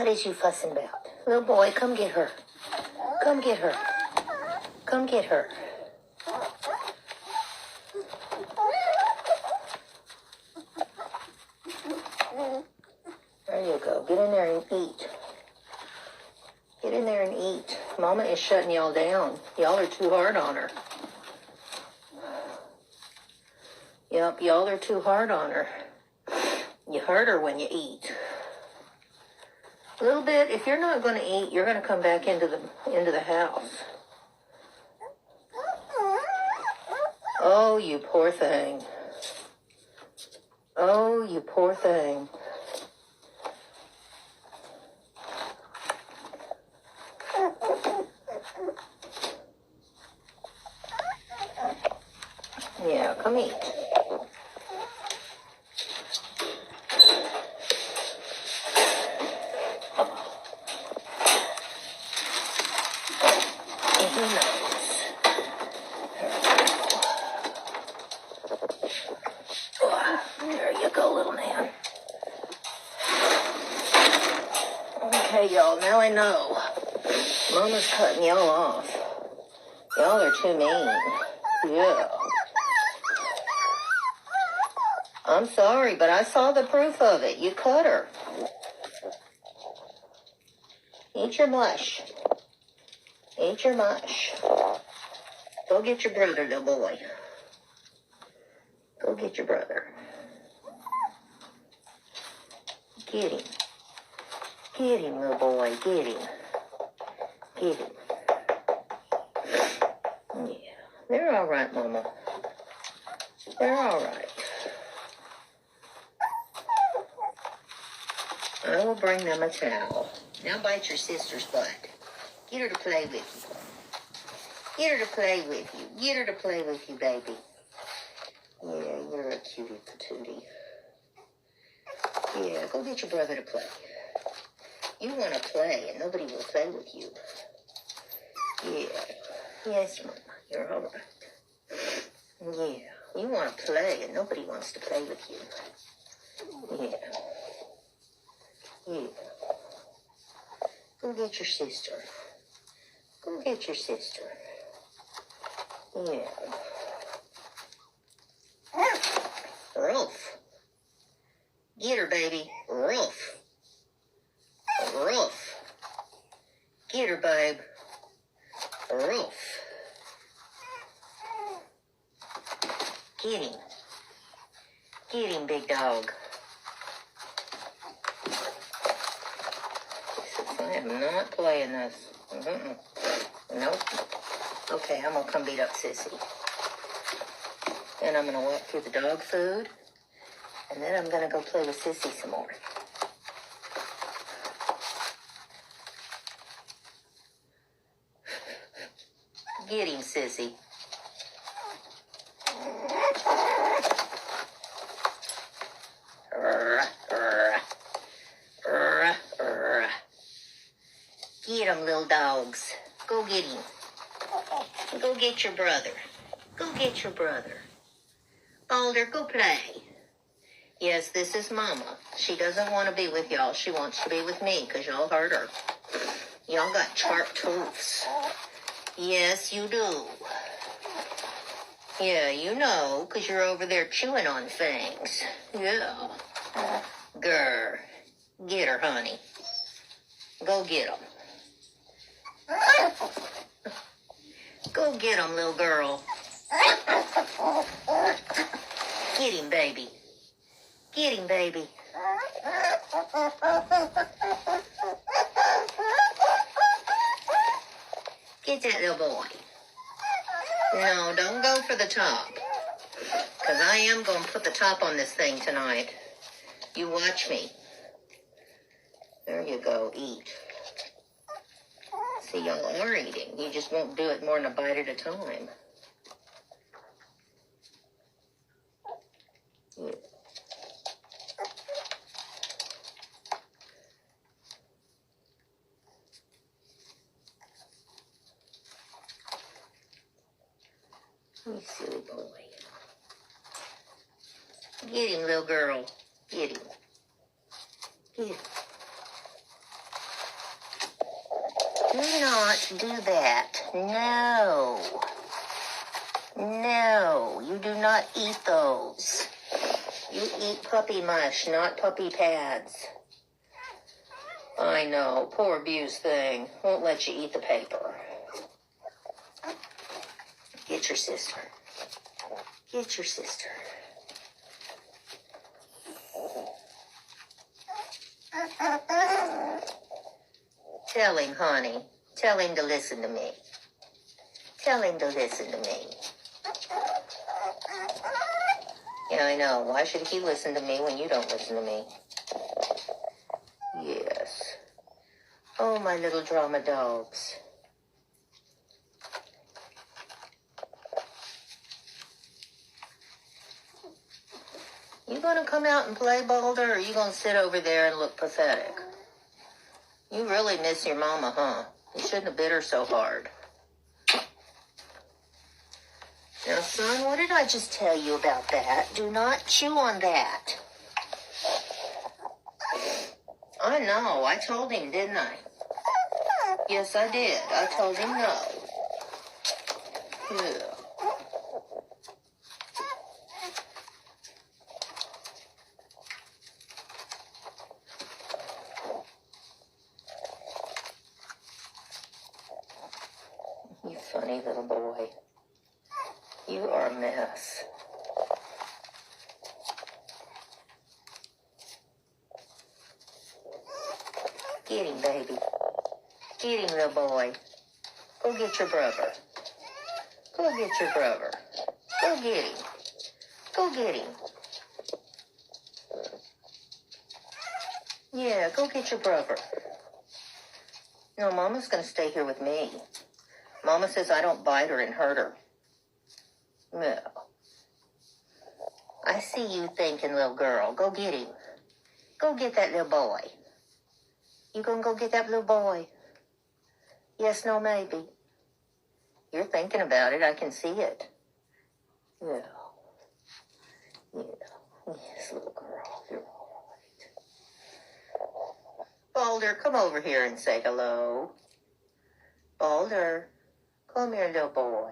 What is you fussing about? Little boy, come get her. Come get her. Come get her. There you go. Get in there and eat. Get in there and eat. Mama is shutting y'all down. Y'all are too hard on her. Yep, y'all are too hard on her. You hurt her when you eat. A little bit. If you're not going to eat, you're going to come back into the house. Oh, you poor thing. Oh, you poor thing. Yeah, come eat. Who knows? There you go, little man. Okay, y'all, now I know. Mama's cutting y'all off. Y'all are too mean. Yeah. I'm sorry, but I saw the proof of it. You cut her. Eat your mush. Eat your mush. Go get your brother, little boy. Go get your brother. Get him. Get him, little boy. Get him. Get him. Yeah. They're all right, Mama. They're all right. I will bring them a towel. Now bite your sister's butt. Get her to play with you. Get her to play with you. Get her to play with you, baby. Yeah, you're a cutie patootie. Yeah, go get your brother to play. You want to play, and nobody will play with you. Yeah. Yes, Mama, you're all right. Yeah, you want to play, and nobody wants to play with you. Yeah. Yeah. Go get your sister. Go get your sister. Yeah. Rolf. Get her, baby. Rolf. Rolf. Get her, babe. Rolf. Get him. Get him, big dog. I am not playing this. Nope. Okay, I'm going to come beat up Sissy. Then I'm going to walk through the dog food. And then I'm going to go play with Sissy some more. Get him, Sissy. Get him, little dogs. Go get him. Go get your brother. Go get your brother. Boulder, go play. Yes, this is Mama. She doesn't want to be with y'all. She wants to be with me because y'all hurt her. Y'all got sharp teeth. Yes, you do. Yeah, you know, because you're over there chewing on things. Yeah. Grr. Get her, honey. Go get him. Go get him, little girl. Get him, baby. Get him, baby. Get that little boy. No, don't go for the top. Because I am going to put the top on this thing tonight. You watch me. There you go. Eat. See, y'all are eating. You just won't do it more than a bite at a time. Yeah. You silly boy. Get him, little girl. Get him. Get him. not do that. No. No, you do not eat those. You eat puppy mush, not puppy pads. I know, poor abused thing. Won't let you eat the paper. Get your sister. Get your sister. Tell him, honey. Tell him to listen to me. Tell him to listen to me. Yeah, I know. Why should he listen to me when you don't listen to me? Yes. Oh, my little drama dogs. You gonna come out and play, Boulder, or you gonna sit over there and look pathetic? You really miss your mama, huh? You shouldn't have bit her so hard. Now, son, what did I just tell you about that? Do not chew on that. I know. I told him, didn't I? Yes, I did. I told him no. Yeah. You funny little boy. You are a mess. Get him, baby. Get him, little boy. Go get your brother. Go get your brother. Go get him. Go get him. Yeah, go get your brother. No, Mama's going to stay here with me. Mama says I don't bite her and hurt her. No. I see you thinking, little girl. Go get him. Go get that little boy. You gonna go get that little boy? Yes, no, maybe. You're thinking about it. I can see it. Yeah. Yeah. Yes, little girl. You're all right. Boulder, come over here and say hello. Boulder, come here, little boy.